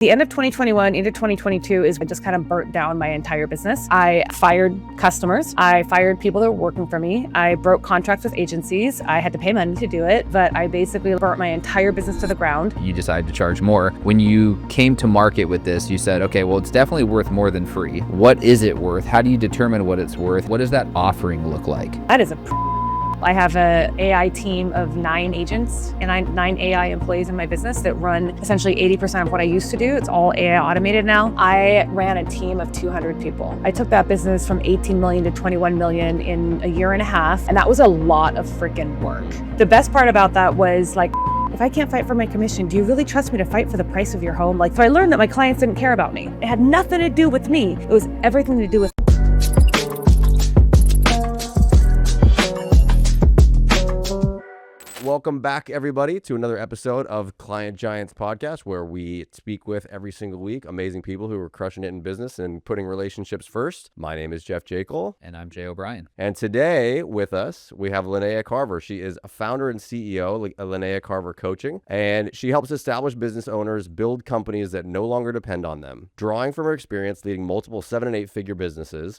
The end of 2021 into 2022 is I just kind of burnt down my entire business. I fired customers. I fired people that were working for me. I broke contracts with agencies. I had to pay money to do it, but I basically burnt my entire business to the ground. You decided to charge more. When you came to market with this, you said, okay, well, it's definitely worth more than free. What is it worth? How do you determine what it's worth? What does that offering look like? That is I have an AI team of 9 agents and 9 AI employees in my business that run essentially 80% of what I used to do. It's all AI automated now. I ran a team of 200 people. I took that business from 18 million to 21 million in a year and a half, and that was a lot of freaking work. The best part about that was like, if I can't fight for my commission, do you really trust me to fight for the price of your home? So I learned that my clients didn't care about me. It had nothing to do with me. It was everything to do with Welcome back, everybody, to another episode of Client Giants Podcast, where we speak with every single week amazing people who are crushing it in business and putting relationships first. My name is Jackel. And I'm Jay O'Brien. And today with us, we have Lynea Carver. She is a founder and CEO of Lynea Carver Coaching, and she helps established business owners build companies that no longer depend on them. Drawing from her experience leading multiple 7- and 8-figure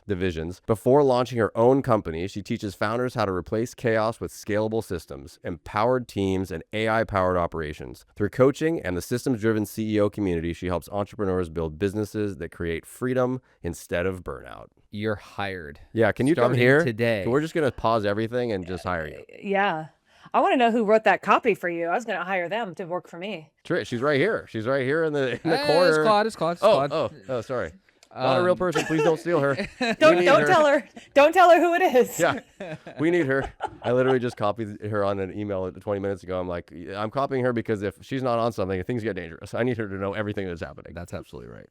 divisions, before launching her own company, she teaches founders how to replace chaos with scalable systems, empowered teams, and AI-powered operations. Through coaching and the systems-driven CEO community, she helps entrepreneurs build businesses that create freedom instead of burnout. You're hired. Yeah, can you come Starting here? today? We're just going to pause everything and just hire you. Yeah. I want to know who wrote that copy for you. I was going to hire them to work for me. Trish, she's right here. She's right here in the corner. It's Claude. Oh, sorry. Not a real person. Please don't steal her. Don't tell her. Don't tell her who it is. Yeah, we need her. I literally just copied her on an email 20 minutes ago. I'm like, I'm copying her because if she's not on something, things get dangerous. I need her to know everything that's happening. That's absolutely right.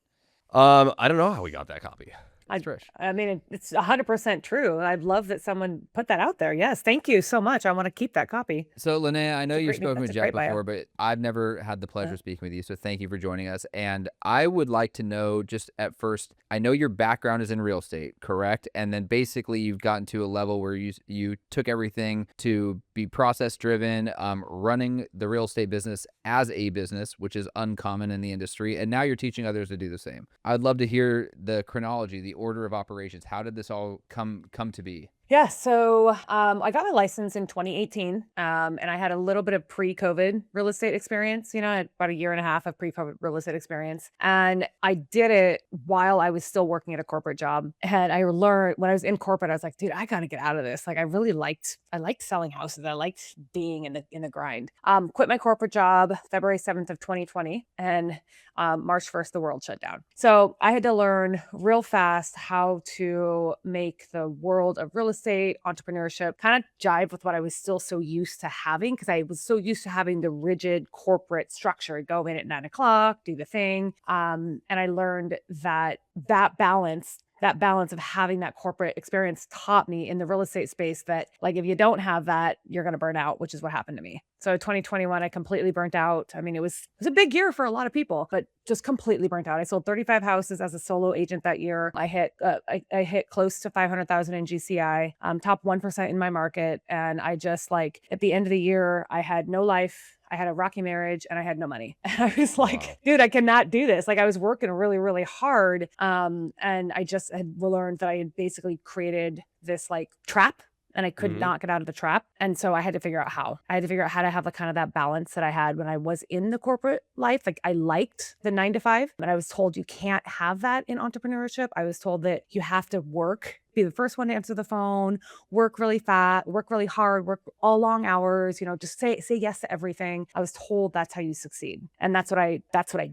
I don't know how we got that copy. Trish. I mean, it's 100% true. I'd love that someone put that out there. Yes, thank you so much. I want to keep that copy. So, Lynea, I know you've spoken with Jack before, bio. but I've never had the pleasure of speaking with you, so thank you for joining us. And I would like to know, just at first, I know your background is in real estate, correct? And then basically you've gotten to a level where you took everything to be process-driven, running the real estate business as a business, which is uncommon in the industry, and now you're teaching others to do the same. I'd love to hear the chronology, the order of operations. How did this all come to be? Yeah, so I got my license in 2018, and I had a little bit of pre-COVID real estate experience. I had about a year and a half of pre-COVID real estate experience, and I did it while I was still working at a corporate job. And I learned when I was in corporate, I was like, dude, I got to get out of this. Like, I liked selling houses. I liked being in the grind. Quit my corporate job February 7th of 2020, and March 1st, the world shut down. So I had to learn real fast how to make the world of real estate, entrepreneurship, kind of jive with what I was still so used to having, because I was so used to having the rigid corporate structure, go in at 9 o'clock, do the thing. And I learned that balance of having that corporate experience taught me in the real estate space that, like, if you don't have that, you're going to burn out, which is what happened to me. So 2021, I completely burnt out. I mean, it was a big year for a lot of people, but just completely burnt out. I sold 35 houses as a solo agent that year. I hit close to 500,000 in GCI, top 1% in my market. And I just, like, at the end of the year, I had no life. I had a rocky marriage and I had no money. And I was like, wow, dude, I cannot do this. Like, I was working really, really hard. And I just had learned that I had basically created this like trap, and I could not get out of the trap. And so I had to figure out how. I had to figure out how to have the kind of that balance that I had when I was in the corporate life. Like, I liked the 9 to 5, but I was told you can't have that in entrepreneurship. I was told that you have to work, be the first one to answer the phone, work really fast, work really hard, work all long hours, just say yes to everything. I was told that's how you succeed. And that's what I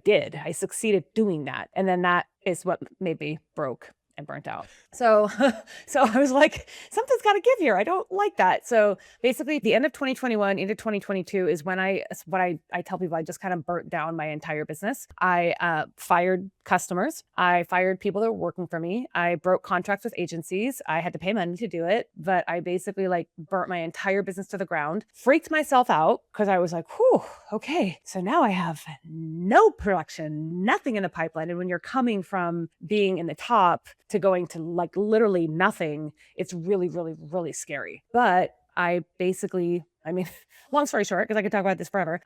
did. I succeeded doing that. And then that is what made me broke and burnt out. So I was like, something's got to give here. I don't like that. So basically the end of 2021 into 2022 is when I tell people I just kind of burnt down my entire business. I fired customers. I fired people that were working for me. I broke contracts with agencies. I had to pay money to do it, but I basically burnt my entire business to the ground, freaked myself out because I was like, whew, okay. So now I have no production, nothing in the pipeline. And when you're coming from being in the top to going to literally nothing, it's really, really, really scary. But I I mean, long story short, because I could talk about this forever.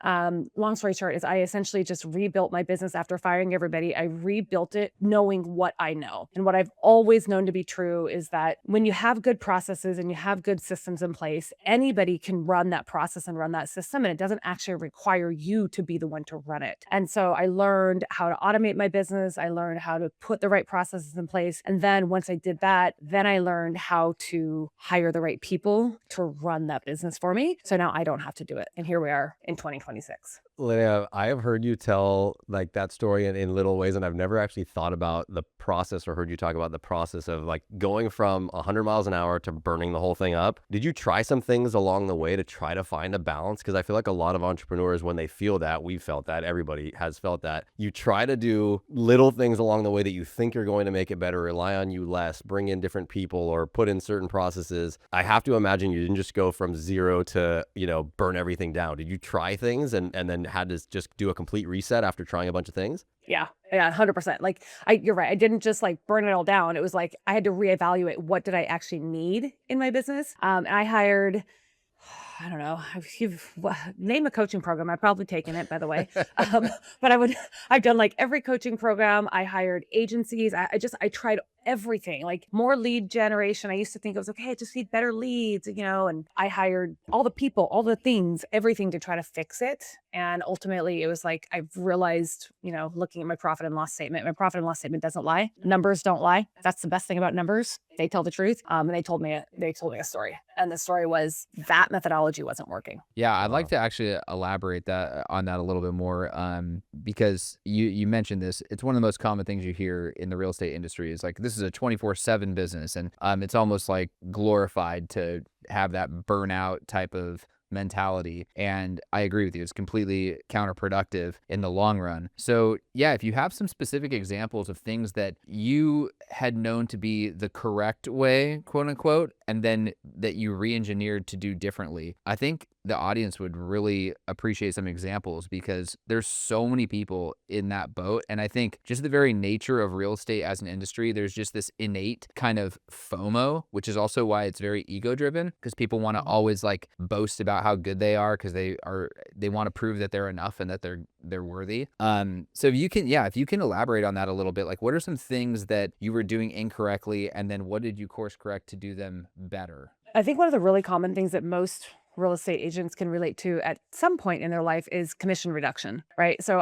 Long story short is I essentially just rebuilt my business after firing everybody. I rebuilt it knowing what I know. And what I've always known to be true is that when you have good processes and you have good systems in place, anybody can run that process and run that system. And it doesn't actually require you to be the one to run it. And so I learned how to automate my business. I learned how to put the right processes in place. And then once I did that, then I learned how to hire the right people to run that business for me. So now I don't have to do it. And here we are in 2026. Lynea, I have heard you tell like that story in little ways, and I've never actually thought about the process or heard you talk about the process of like going from 100 miles an hour to burning the whole thing up. Did you try some things along the way to try to find a balance? Because I feel like a lot of entrepreneurs, when they feel that, we felt that, everybody has felt that, you try to do little things along the way that you think are going to make it better, rely on you less, bring in different people or put in certain processes. I have to imagine you didn't just go from zero to, burn everything down. Did you try things and then had to just do a complete reset after trying a bunch of things? Yeah, 100%. Like you're right. I didn't just like burn it all down. It was like I had to reevaluate what did I actually need in my business. And I hired, I don't know, name a coaching program. I've probably taken it, by the way. But I've done like every coaching program. I hired agencies. I tried everything, like more lead generation. I used to think it was okay, I just need better leads, and I hired all the people, all the things, everything to try to fix it. And ultimately it was like, I've realized, looking at my profit and loss statement, my profit and loss statement doesn't lie. Numbers don't lie. That's the best thing about numbers. They tell the truth. And they told me a story. And the story was that methodology wasn't working. Yeah, I'd like to actually elaborate on that a little bit more, because you mentioned this. It's one of the most common things you hear in the real estate industry is like, this is a 24/7 business. And it's almost like glorified to have that burnout type of mentality. And I agree with you. It's completely counterproductive in the long run. So yeah, if you have some specific examples of things that you had known to be the correct way, quote unquote, and then that you re-engineered to do differently, I think the audience would really appreciate some examples because there's so many people in that boat. And I think just the very nature of real estate as an industry, there's just this innate kind of FOMO, which is also why it's very ego driven, because people want to always like boast about how good they are because they want to prove that they're enough and that they're worthy. So if you can elaborate on that a little bit, like what are some things that you were doing incorrectly and then what did you course correct to do them better? I think one of the really common things that most real estate agents can relate to at some point in their life is commission reduction, right? So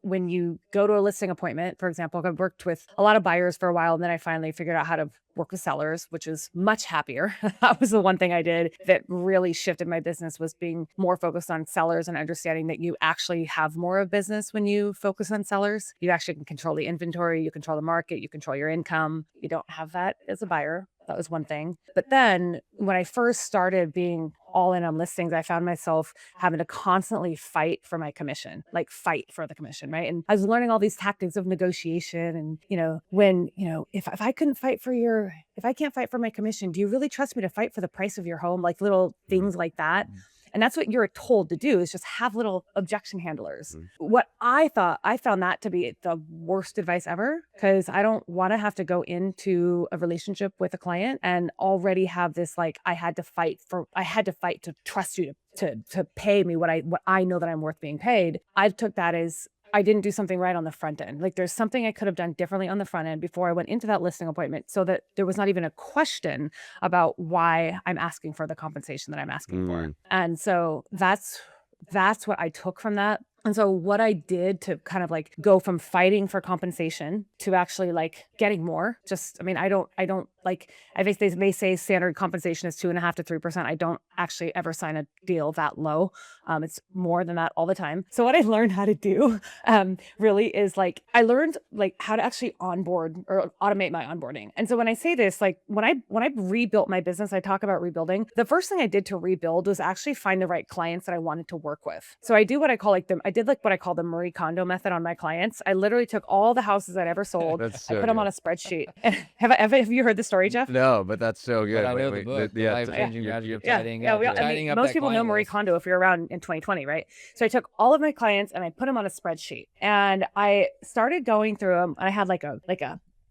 when you go to a listing appointment, for example, I've worked with a lot of buyers for a while, and then I finally figured out how to work with sellers, which is much happier. That was the one thing I did that really shifted my business, was being more focused on sellers and understanding that you actually have more of business when you focus on sellers. You actually can control the inventory, you control the market, you control your income. You don't have that as a buyer. That was one thing. But then when I first started being all in on listings, I found myself having to constantly fight for my commission, like fight for the commission, right? And I was learning all these tactics of negotiation. And, if I couldn't fight for if I can't fight for my commission, do you really trust me to fight for the price of your home? Like little things like that. And that's what you're told to do, is just have little objection handlers. What I found that to be the worst advice ever, because I don't want to have to go into a relationship with a client and already have this, like, I had to fight to trust you to pay me what I know that I'm worth being paid. I took that as I didn't do something right on the front end. Like there's something I could have done differently on the front end before I went into that listing appointment, so that there was not even a question about why I'm asking for the compensation that I'm asking for. And so that's what I took from that. And so what I did to kind of like go from fighting for compensation to actually like getting more, they may say standard compensation is 2.5% to 3%. I don't actually ever sign a deal that low. It's more than that all the time. So what I learned how to do really is I learned how to actually onboard or automate my onboarding. And so when I say this, when I rebuilt my business, I talk about rebuilding. The first thing I did to rebuild was actually find the right clients that I wanted to work with. So I do what I call what I call the Marie Kondo method on my clients. I literally took all the houses I'd ever sold. I put them on a spreadsheet. Have you heard the story, Jeff? No, but that's so good. But I know the book, the life-changing strategy of tidying up. Most people know Marie Kondo if you're around in 2020, right? So I took all of my clients and I put them on a spreadsheet, and I started going through them. And I had like a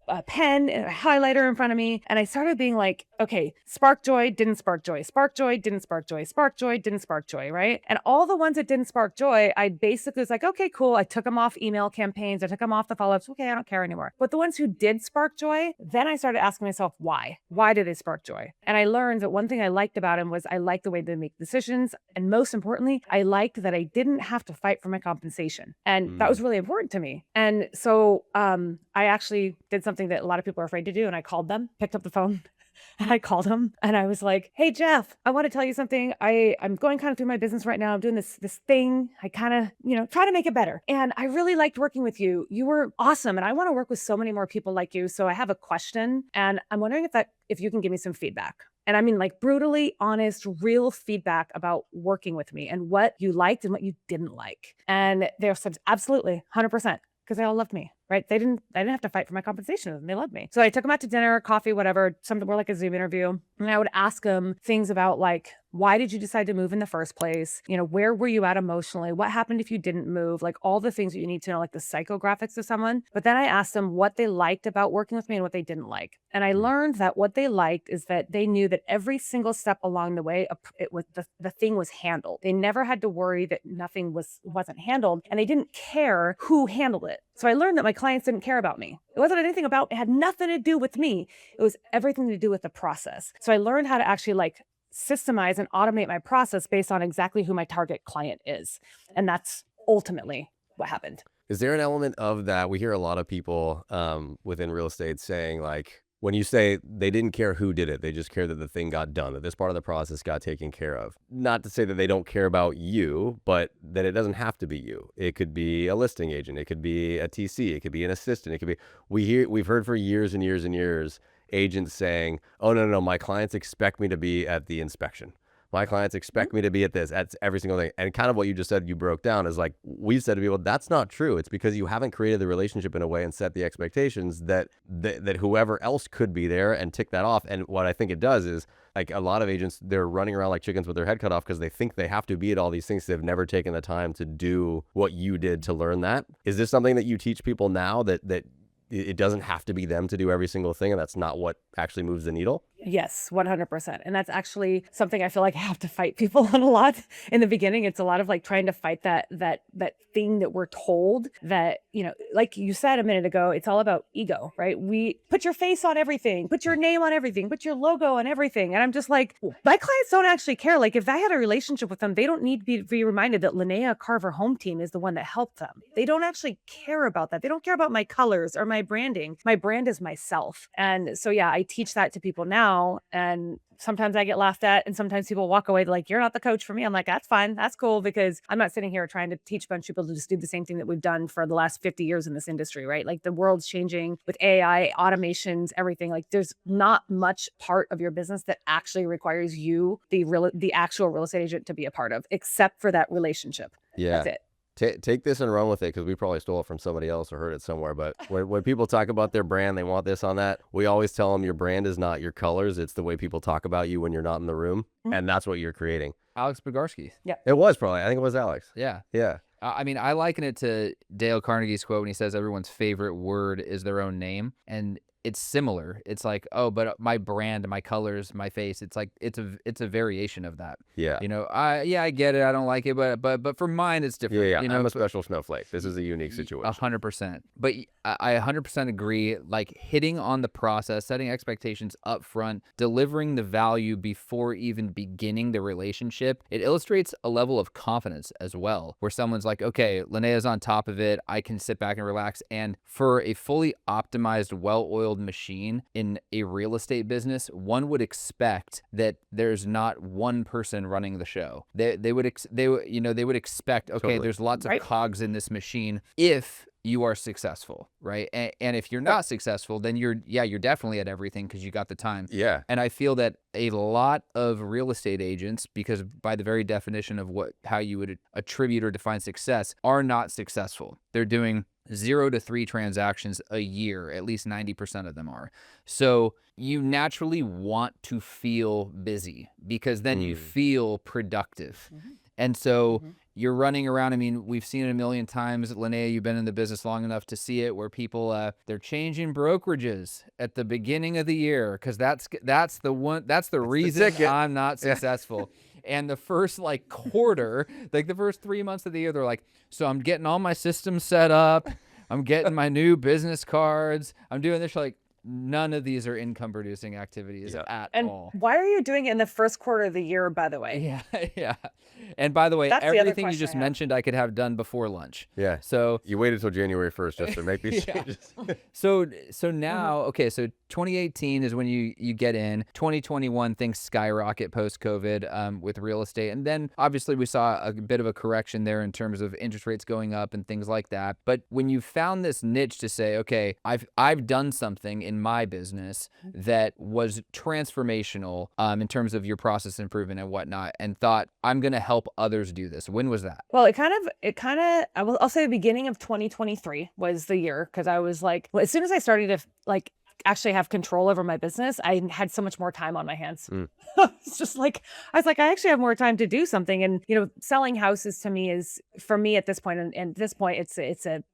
a pen and a highlighter in front of me. And I started being like, okay, spark joy, didn't spark joy, spark joy, didn't spark joy, spark joy, didn't spark joy, right? And all the ones that didn't spark joy, I basically was like, okay, cool. I took them off email campaigns. I took them off the follow-ups. Okay, I don't care anymore. But the ones who did spark joy, then I started asking myself, why? Why did they spark joy? And I learned that one thing I liked about him was I liked the way they make decisions. And most importantly, I liked that I didn't have to fight for my compensation. And that was really important to me. And so I actually did something that a lot of people are afraid to do. And I called them, picked up the phone, and I called him and I was like, hey, Jeff, I want to tell you something. I'm going kind of through my business right now. I'm doing this thing. I kind of, try to make it better. And I really liked working with you. You were awesome. And I want to work with so many more people like you. So I have a question. And I'm wondering if you can give me some feedback. And I mean, like, brutally honest, real feedback about working with me and what you liked and what you didn't like. And they said, absolutely, 100%. Because they all loved me, right? I didn't have to fight for my compensation with them. They loved me. So I took them out to dinner, coffee, whatever, something more like a Zoom interview. And I would ask them things about like, why did you decide to move in the first place? Where were you at emotionally? What happened if you didn't move? Like all the things that you need to know, like the psychographics of someone. But then I asked them what they liked about working with me and what they didn't like. And I learned that what they liked is that they knew that every single step along the way, it was the thing was handled. They never had to worry that nothing wasn't handled, and they didn't care who handled it. So I learned that my clients didn't care about me. It wasn't anything about, it had nothing to do with me. It was everything to do with the process. So I learned how to actually systemize and automate my process based on exactly who my target client is. And that's ultimately what happened. Is there an element of that? We hear a lot of people within real estate saying, like, when you say they didn't care who did it, they just care that the thing got done, that this part of the process got taken care of. Not to say that they don't care about you, but that it doesn't have to be you. It could be a listing agent. It could be a TC. It could be an assistant. It could be, we've heard for years and years and years, agents saying, oh, no, my clients expect me to be at the inspection. My clients expect me to be at this, at every single thing. And kind of what you just said, you broke down, is like, we've said to people, that's not true. It's because you haven't created the relationship in a way and set the expectations that whoever else could be there and tick that off. And what I think it does is, like, a lot of agents, they're running around like chickens with their head cut off because they think they have to be at all these things. They've never taken the time to do what you did to learn that. Is this something that you teach people now, that it doesn't have to be them to do every single thing, and that's not what actually moves the needle? Yes, 100%. And that's actually something I feel like I have to fight people on a lot in the beginning. It's a lot of like trying to fight that thing that we're told that, like you said a minute ago, it's all about ego, right? We put your face on everything, put your name on everything, put your logo on everything. And I'm just like, my clients don't actually care. Like, if I had a relationship with them, they don't need to be reminded that Lynea Carver Home Team is the one that helped them. They don't actually care about that. They don't care about my colors or my branding. My brand is myself. And so, yeah, I teach that to people now. And sometimes I get laughed at, and sometimes people walk away like, you're not the coach for me. I'm like, that's fine. That's cool, because I'm not sitting here trying to teach a bunch of people to just do the same thing that we've done for the last 50 years in this industry, right? Like, the world's changing with AI, automations, everything. Like, there's not much part of your business that actually requires you, the actual real estate agent, to be a part of, except for that relationship. Yeah. That's it. Take this and run with it, because we probably stole it from somebody else or heard it somewhere. But when people talk about their brand, they want this on that. We always tell them your brand is not your colors. It's the way people talk about you when you're not in the room. Mm-hmm. And that's what you're creating. Alex Bogarski. Yeah. It was probably. I think it was Alex. Yeah. Yeah. I mean, I liken it to Dale Carnegie's quote when he says everyone's favorite word is their own name. And it's similar. It's like, oh, but my brand, my colors, my face, it's like, it's a variation of that. Yeah. I get it. I don't like it, but for mine, it's different. Yeah. I'm a special snowflake. This is a unique situation. 100%. But I 100% agree. Like, hitting on the process, setting expectations up front, delivering the value before even beginning the relationship. It illustrates a level of confidence as well, where someone's like, okay, Linnea's on top of it. I can sit back and relax. And for a fully optimized, well-oiled machine in a real estate business, one would expect that there's not one person running the show. They would expect, okay, totally. There's lots of cogs in this machine if you are successful, right? And if you're not successful, then you're definitely at everything because you got the time. Yeah. And I feel that a lot of real estate agents, because by the very definition of how you would attribute or define success, are not successful. They're doing 0 to 3 transactions a year, at least 90% of them are. So you naturally want to feel busy because then you feel productive. Mm-hmm. And so you're running around. I mean, we've seen it a million times. Lynea, you've been in the business long enough to see it, where people they're changing brokerages at the beginning of the year because that's the reason ticket. I'm not successful. And the first like quarter, like the first 3 months of the year, they're like, so I'm getting all my systems set up. I'm getting my new business cards. I'm doing this. Like, none of these are income producing activities at And all. why are you doing it in the first quarter of the year, by the way? Yeah, yeah. And by the way, That's the other everything you question just I have. mentioned, I could have done before lunch. Yeah. So You waited till January 1st just to make these changes. so now, okay, so 2018 is when you get in. 2021, things skyrocket post-COVID with real estate. And then obviously we saw a bit of a correction there in terms of interest rates going up and things like that. But when you found this niche to say, okay, I've done something in my business that was transformational in terms of your process improvement and whatnot, and thought, I'm going to help others do this. When was that? Well, I'll say the beginning of 2023 was the year, because I was like, well, as soon as I started to like actually have control over my business, I had so much more time on my hands. It's just like, I was like, I actually have more time to do something. And, selling houses to me is, for me at this point, and at this point,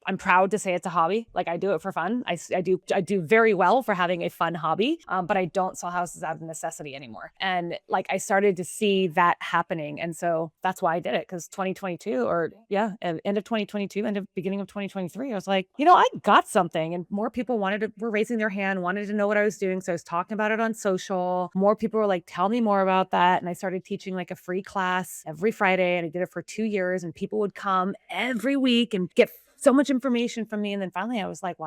I'm proud to say it's a hobby. Like, I do it for fun. I do very well for having a fun hobby, but I don't sell houses out of necessity anymore. And like, I started to see that happening. And so that's why I did it. Because 2022 end of 2022, beginning of 2023, I was like, I got something, and more people were raising their hand, wanted to know what I was doing. So I was talking about it on social. More people were like, tell me more about that. And I started teaching like a free class every Friday, and I did it for 2 years, and people would come every week and get so much information from me. And then finally I was like,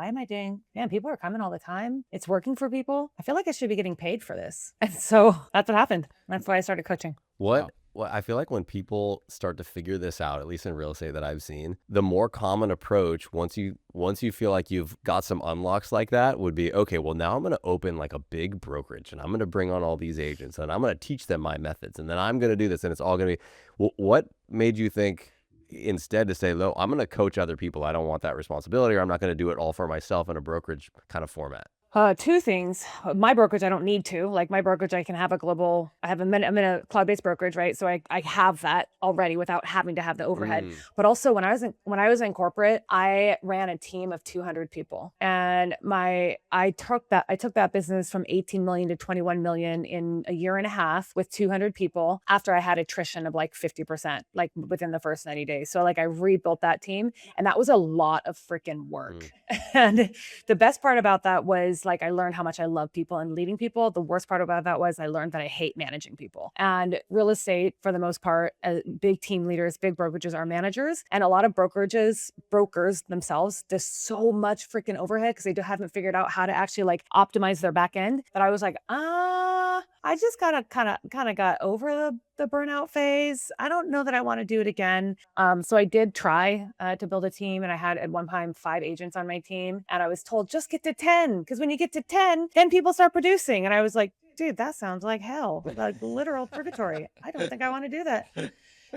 people are coming all the time. It's working for people. I feel like I should be getting paid for this. And so that's what happened. That's why I started coaching. Well, I feel like when people start to figure this out, at least in real estate that I've seen, the more common approach, once you feel like you've got some unlocks like that, would be, okay, well, now I'm going to open like a big brokerage, and I'm going to bring on all these agents, and I'm going to teach them my methods, and then I'm going to do this, and it's all going to be, what made you think instead to say, no, I'm going to coach other people. I don't want that responsibility, or I'm not going to do it all for myself in a brokerage kind of format? Two things. My brokerage, I don't need to. Like, my brokerage, I can have I'm in a cloud-based brokerage, right? So I have that already without having to have the overhead. But also when I was in corporate, I ran a team of 200 people. And I took that business from 18 million to 21 million in a year and a half with 200 people, after I had attrition of like 50%, like within the first 90 days. So like, I rebuilt that team, and that was a lot of freaking work. And the best part about that was, like, I learned how much I love people and leading people. The worst part about that was I learned that I hate managing people. And real estate, for the most part, big team leaders, big brokerages are managers. And a lot of brokers themselves, there's so much freaking overhead because they haven't figured out how to actually like optimize their back end, that I was like, I just kind of got over the burnout phase. I don't know that I want to do it again. So I did try to build a team, and I had at one time 5 agents on my team, and I was told, just get to 10, because when you get to 10, then people start producing. And I was like, dude, that sounds like hell, like literal purgatory. I don't think I want to do that.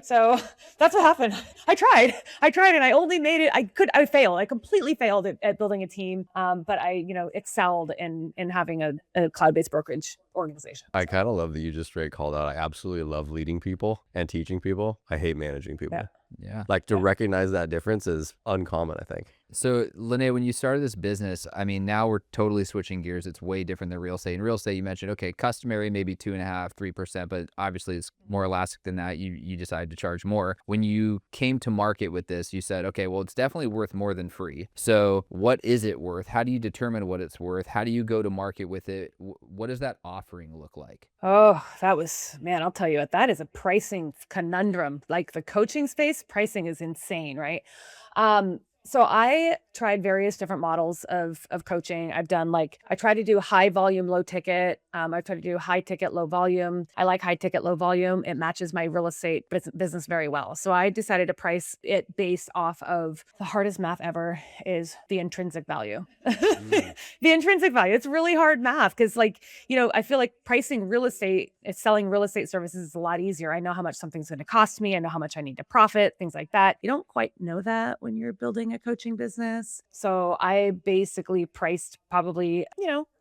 So that's what happened. I tried and I only made it. I failed. I completely failed at building a team. But I, excelled in having a cloud-based brokerage organization. I kind of love that you just straight called out, I absolutely love leading people and teaching people. I hate managing people. Yeah. Like, to recognize that difference is uncommon, I think. So, Lynea, when you started this business, I mean, now we're totally switching gears. It's way different than real estate. In real estate, you mentioned, okay, customary, maybe 2.5%, 3%, but obviously it's more elastic than that. You decided to charge more. When you came to market with this, you said, okay, well, it's definitely worth more than free. So what is it worth? How do you determine what it's worth? How do you go to market with it? What does that offering look like? Oh, I'll tell you what, that is a pricing conundrum. Like, the coaching space, pricing is insane, right? So I tried various different models of coaching. I try to do high volume, low ticket. I try to do high ticket, low volume. I like high ticket, low volume. It matches my real estate business very well. So I decided to price it based off of, the hardest math ever is the intrinsic value. The intrinsic value. It's really hard math because, I feel like pricing real estate, selling real estate services is a lot easier. I know how much something's going to cost me. I know how much I need to profit, things like that. You don't quite know that when you're building a coaching business. So I basically priced probably,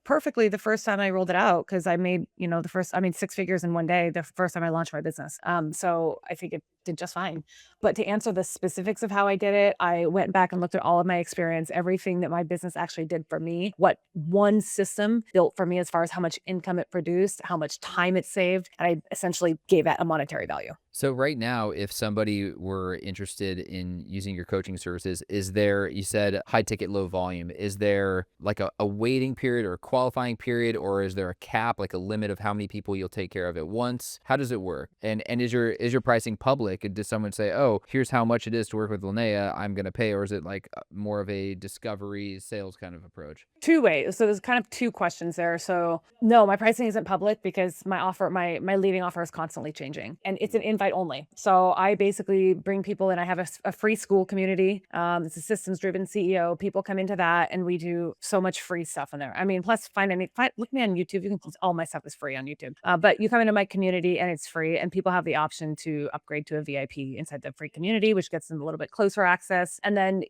perfectly the first time I rolled it out because I made, I made 6 figures in one day the first time I launched my business. So I think it did just fine. But to answer the specifics of how I did it, I went back and looked at all of my experience, everything that my business actually did for me, what one system built for me as far as how much income it produced, how much time it saved. And I essentially gave that a monetary value. So right now, if somebody were interested in using your coaching services, is there, you said high ticket, low volume, is there like a waiting period or a qualifying period, or is there a cap, like a limit of how many people you'll take care of at once? How does it work? And is your pricing public? And does someone say, oh, here's how much it is to work with Lynea, I'm going to pay? Or is it like more of a discovery sales kind of approach? Two ways. So there's kind of two questions there. So no, my pricing isn't public because my leading offer is constantly changing, and it's an invite only. So I basically bring people in. I have a free school community. It's a systems driven CEO. People come into that, and we do so much free stuff in there. I mean, plus look me on YouTube. All my stuff is free on YouTube. But you come into my community and it's free, and people have the option to upgrade to a VIP inside the free community, which gets them a little bit closer access. And then,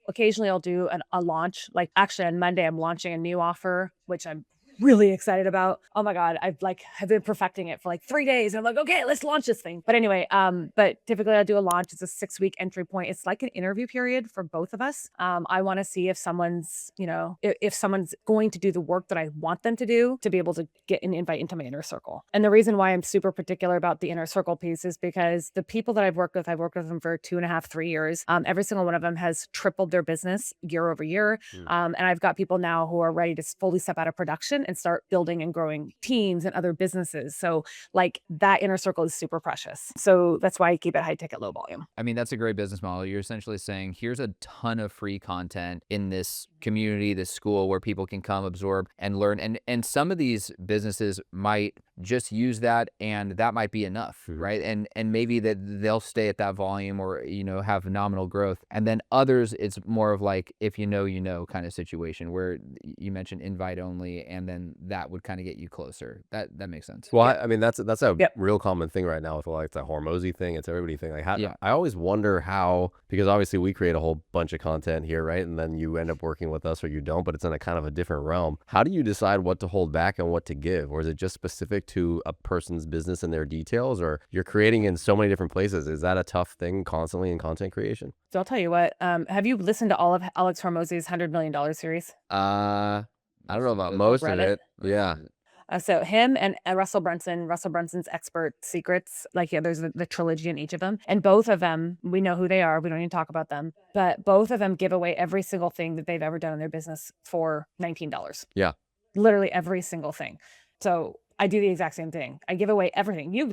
occasionally I'll do a launch. Like actually on Monday, I'm launching a new offer, which I'm really excited about. Oh my God. Have been perfecting it for like 3 days. And I'm like, okay, let's launch this thing. But anyway, but typically I'll do a launch. It's a 6-week entry point. It's like an interview period for both of us. I want to see if someone's, if someone's going to do the work that I want them to do to be able to get an invite into my inner circle. And the reason why I'm super particular about the inner circle piece is because the people that I've worked with them for 2.5, 3 years. Every single one of them has tripled their business year over year. And I've got people now who are ready to fully step out of production and start building and growing teams and other businesses. So like that inner circle is super precious. So that's why I keep it high ticket, low volume. I mean, that's a great business model. You're essentially saying, here's a ton of free content in this community, this school where people can come absorb and learn. And some of these businesses might just use that, and that might be enough, right? And maybe that they'll stay at that volume or, have nominal growth. And then others, it's more of like, if you know kind of situation where you mentioned invite only, and then that would kind of get you closer. That makes sense. Well, I mean, that's a real common thing right now with like the Hormozy thing. It's everybody thing. Like, I always wonder how, because obviously we create a whole bunch of content here, right? And then you end up working with us or you don't, but it's in a kind of a different realm. How do you decide what to hold back and what to give? Or is it just specific to a person's business and their details, or you're creating in so many different places? Is that a tough thing constantly in content creation? So I'll tell you what, have you listened to all of Alex Hormozy's $100 million series? I don't know about most of it. Yeah. So him and Russell Brunson's Expert Secrets, there's the trilogy in each of them. And both of them, we know who they are. We don't even talk about them. But both of them give away every single thing that they've ever done in their business for $19. Yeah. Literally every single thing. So I do the exact same thing. I give away everything. You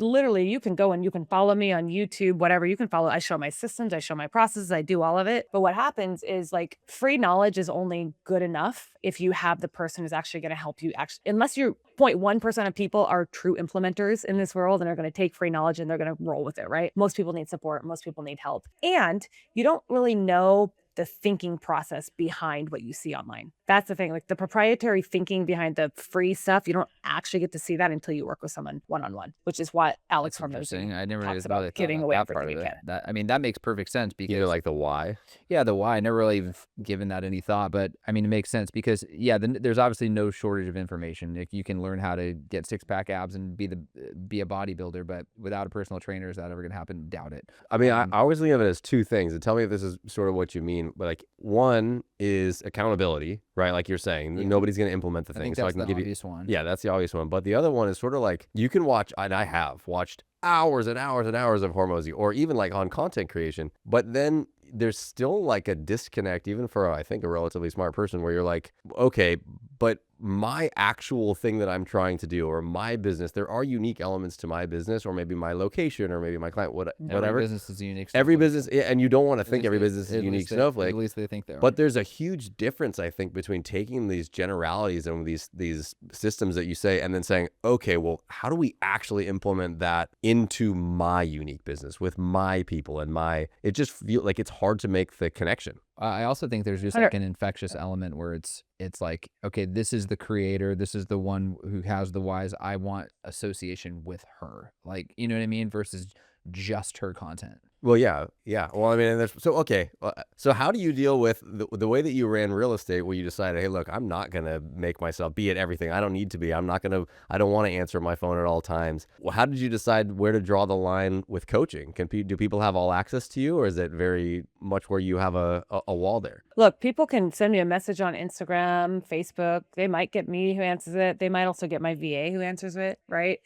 can go and you can follow me on YouTube, whatever you can follow. I show my systems, I show my processes, I do all of it. But what happens is like free knowledge is only good enough if you have the person who's actually going to help you unless you're 0.1% of people are true implementers in this world and are going to take free knowledge and they're going to roll with it, right? Most people need support. Most people need help. And you don't really know the thinking process behind what you see online. That's the thing. Like the proprietary thinking behind the free stuff, you don't actually get to see that until you work with someone one-on-one, which is what Alex Hormozy I never talks really about, giving away everything you can. That makes perfect sense because like the why. Yeah, the why. I never really even given that any thought, but I mean, it makes sense because there's obviously no shortage of information. Like you can learn how to get 6-pack abs and be a bodybuilder, but without a personal trainer, is that ever going to happen? Doubt it. I mean, I always think of it as two things, and tell me if this is sort of what you mean. But like, one is accountability, right? Like you're saying, nobody's going to implement the thing. So I can give you obvious one. Yeah, that's the obvious one. But the other one is sort of like you can watch, and I have watched hours and hours and hours of Hormozy, or even like on content creation. But then there's still like a disconnect, even for I think a relatively smart person, where you're like, okay, but my actual thing that I'm trying to do, or my business, there are unique elements to my business, or maybe my location, or maybe my client, whatever. Every business is unique. Every business, and you don't want to think every business is a unique snowflake. At least they think they are. But there's a huge difference, I think, between taking these generalities and these systems that you say, and then saying, okay, well, how do we actually implement that into my unique business with my people and it just feels like it's hard to make the connection. I also think there's just like an infectious element where it's like, okay, this is the creator, this is the one who has the whys. I want association with her, like, you know what I mean, versus just her content. Well, yeah, yeah. Well, I mean, and okay. So how do you deal with the way that you ran real estate, where you decided, hey, look, I'm not gonna make myself be at everything. I don't need to be. I don't want to answer my phone at all times. Well, how did you decide where to draw the line with coaching? Do people have all access to you, or is it very much where you have a wall there? Look, people can send me a message on Instagram, Facebook. They might get me who answers it. They might also get my VA who answers it, right?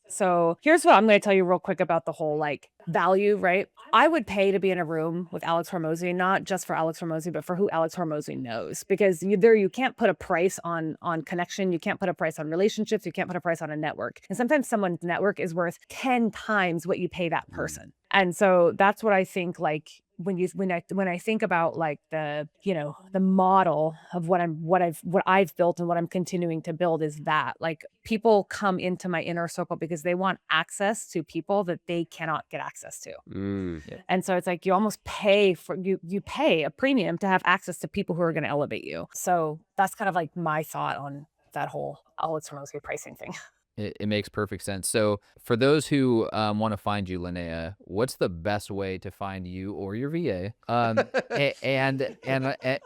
So here's what I'm going to tell you real quick about the whole like value, right? I would pay to be in a room with Alex Hormozy, not just for Alex Hormozy, but for who Alex Hormozy knows, because you can't put a price on connection. You can't put a price on relationships. You can't put a price on a network. And sometimes someone's network is worth 10 times what you pay that person. And so that's what I think, like, when I think about like the model of what I've built and what I'm continuing to build, is that like people come into my inner circle because they want access to people that they cannot get access to. Yeah. And so it's like you almost pay you pay a premium to have access to people who are going to elevate you. So that's kind of like my thought on that whole Alex Hormozy pricing thing. It makes perfect sense. So for those who want to find you, Lynea, what's the best way to find you or your VA? And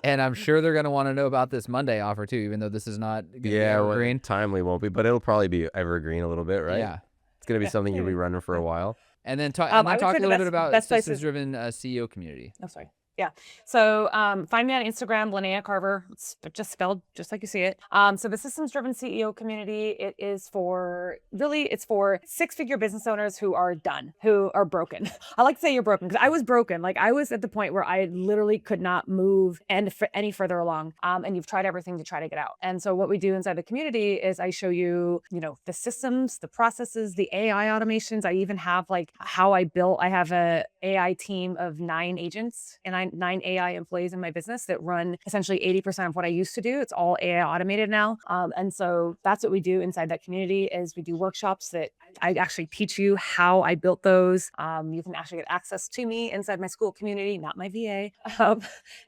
I'm sure they're going to want to know about this Monday offer too, even though this is not gonna be evergreen. Timely won't be, but it'll probably be evergreen a little bit, right? Yeah. It's gonna be something you'll be running for a while. And then talk I would a say the little bit about best places- systems-driven CEO community. Oh, sorry. Yeah. So find me on Instagram, Lynea Carver. It's just spelled just like you see it. So the systems driven CEO community, it's for 6-figure business owners who are done, who are broken. I like to say you're broken because I was broken. Like I was at the point where I literally could not move any further along. And you've tried everything to try to get out. And so what we do inside the community is I show you, the systems, the processes, the AI automations. I even have like how I have a AI team of 9 agents and 9 AI employees in my business that run essentially 80% of what I used to do. It's all AI automated now. And so that's what we do inside that community is we do workshops that I actually teach you how I built those. You can actually get access to me inside my school community, not my VA.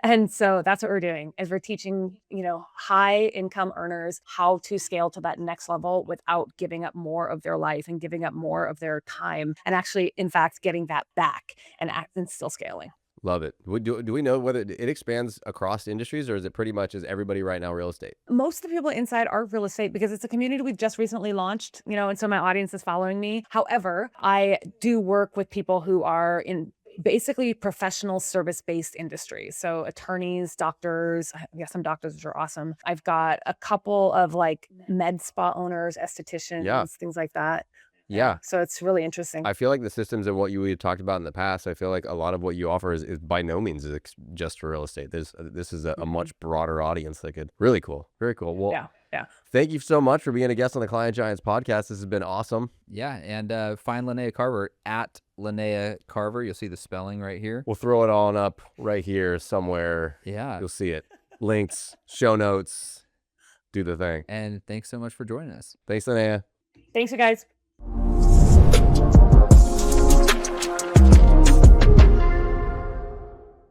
And so that's what we're doing is we're teaching, high income earners how to scale to that next level without giving up more of their life and giving up more of their time and actually, in fact, getting that back and still scaling. Love it. Do we know whether it expands across industries, or is it pretty much is everybody right now real estate? Most of the people inside are real estate because it's a community we've just recently launched, and so my audience is following me. However, I do work with people who are in basically professional service-based industries. So attorneys, doctors, some doctors, which are awesome. I've got a couple of like med spa owners, estheticians, things like that. Yeah. So it's really interesting. I feel like the systems and what we had talked about in the past, I feel like a lot of what you offer is by no means just for real estate. This is a much broader audience that could really cool. Very cool. Well, yeah. Thank you so much for being a guest on the Client Giants podcast. This has been awesome. Yeah. And find Lynea Carver at Lynea Carver. You'll see the spelling right here. We'll throw it on up right here somewhere. Yeah. You'll see it. Links, show notes, do the thing. And thanks so much for joining us. Thanks, Lynea. Thanks, you guys.